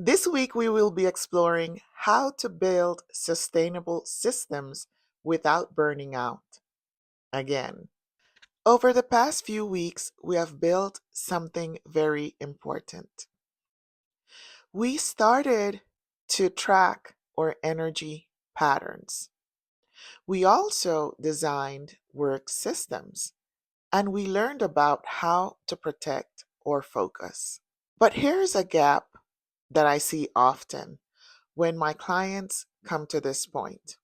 This week, we will be exploring how to build sustainable systems without burning out. Again, over the past few weeks, we have built something very important. We started to track our energy patterns. We also designed work systems and we learned about how to protect our focus. But here's a gap that I see often when my clients come to this point.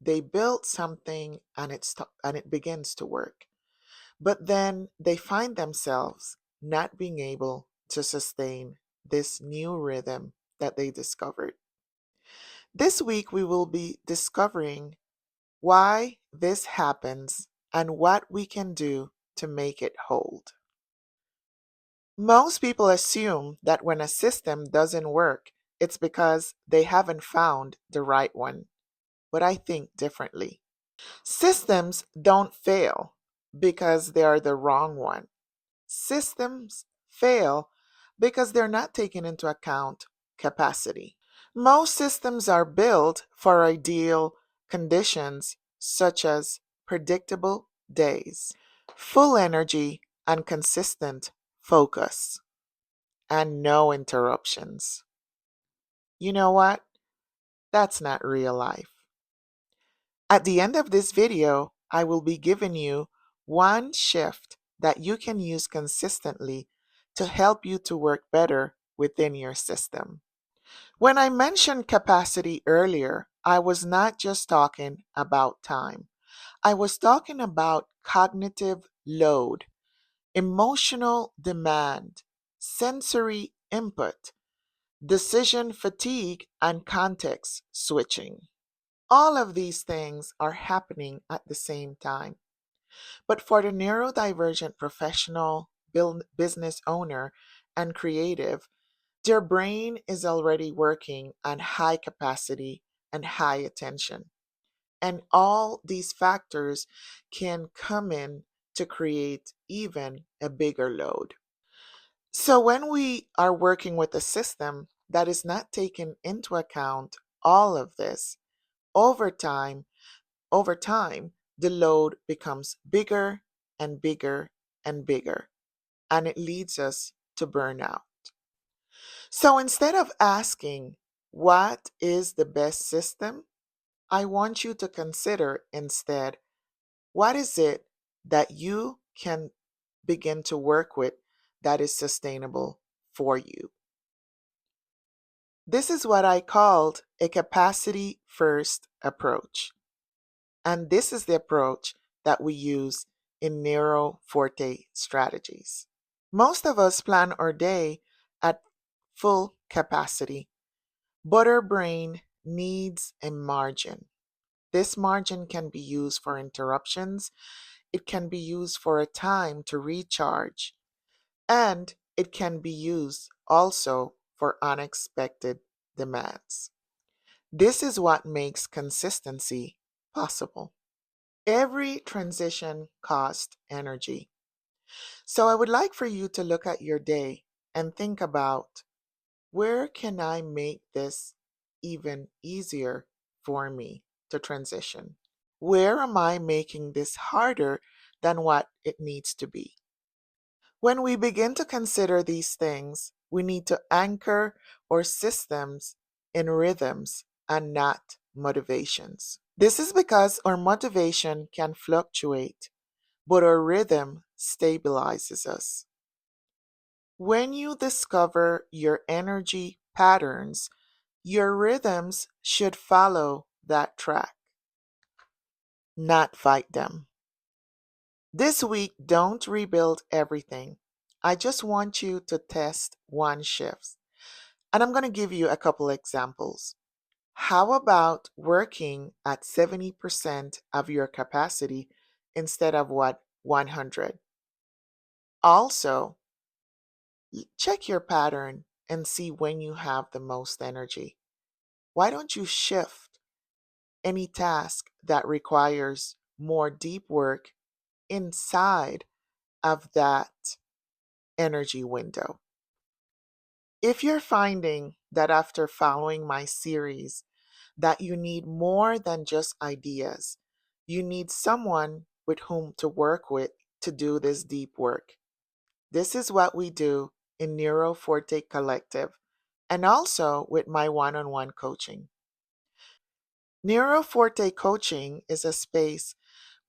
They build something and it begins to work. But then they find themselves not being able to sustain this new rhythm that they discovered. This week we will be discovering why this happens and what we can do to make it hold. Most people assume that when a system doesn't work, it's because they haven't found the right one, but I think differently. Systems don't fail because they are the wrong one. Systems fail because they're not taking into account capacity. Most systems are built for ideal conditions such as predictable days, full energy, and consistent focus, and no interruptions. You know what? That's not real life. At the end of this video, I will be giving you one shift that you can use consistently to help you to work better within your system. When I mentioned capacity earlier, I was not just talking about time. I was talking about cognitive load, emotional demand, sensory input, decision fatigue, and context switching. All of these things are happening at the same time. But for the neurodivergent professional, business owner, and creative, their brain is already working on high capacity and high attention. And all these factors can come in to create even a bigger load. So when we are working with a system that is not taking into account all of this, over time, over time, the load becomes bigger and bigger and bigger, and it leads us to burnout. So instead of asking, what is the best system? I want you to consider instead, what is it that you can begin to work with that is sustainable for you? This is what I called a capacity first approach. And this is the approach that we use in Neuro Forte strategies. Most of us plan our day at full capacity, but our brain needs a margin. This margin can be used for interruptions, it can be used for a time to recharge, and it can be used also for unexpected demands. This is what makes consistency possible. Every transition costs energy. So I would like for you to look at your day and think about, where can I make this even easier for me to transition? Where am I making this harder than what it needs to be? When we begin to consider these things, we need to anchor our systems in rhythms and not motivations. This is because our motivation can fluctuate, but our rhythm stabilizes us. When you discover your energy patterns, your rhythms should follow that track, not fight them. This week, don't rebuild everything. I just want you to test one shift. And I'm going to give you a couple examples. How about working at 70% of your capacity instead of what, 100? Also, check your pattern and see when you have the most energy. Why don't you shift any task that requires more deep work inside of that energy window? If you're finding that after following my series that you need more than just ideas. You need someone with whom to work with to do this deep work. This is what we do in Neuroforte Collective and also with my one-on-one coaching. Neuroforte coaching is a space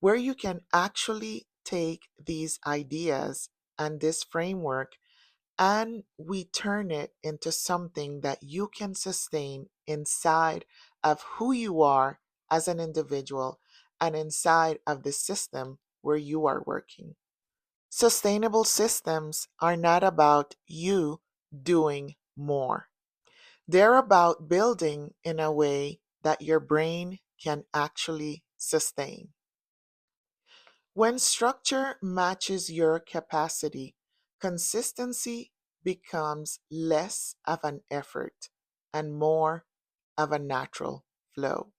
where you can actually take these ideas and this framework and we turn it into something that you can sustain inside of who you are as an individual and inside of the system where you are working. Sustainable systems are not about you doing more. They're about building in a way that your brain can actually sustain. When structure matches your capacity, consistency becomes less of an effort and more of a natural flow.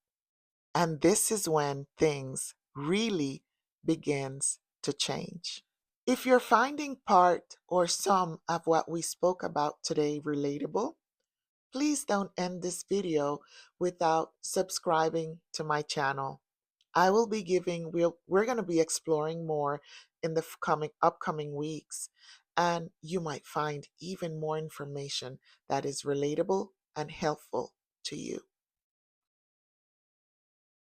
And this is when things really begins to change. If you're finding part or some of what we spoke about today relatable, please don't end this video without subscribing to my channel. I will be giving, we're going to be exploring more in the coming upcoming weeks, and you might find even more information that is relatable and helpful to you.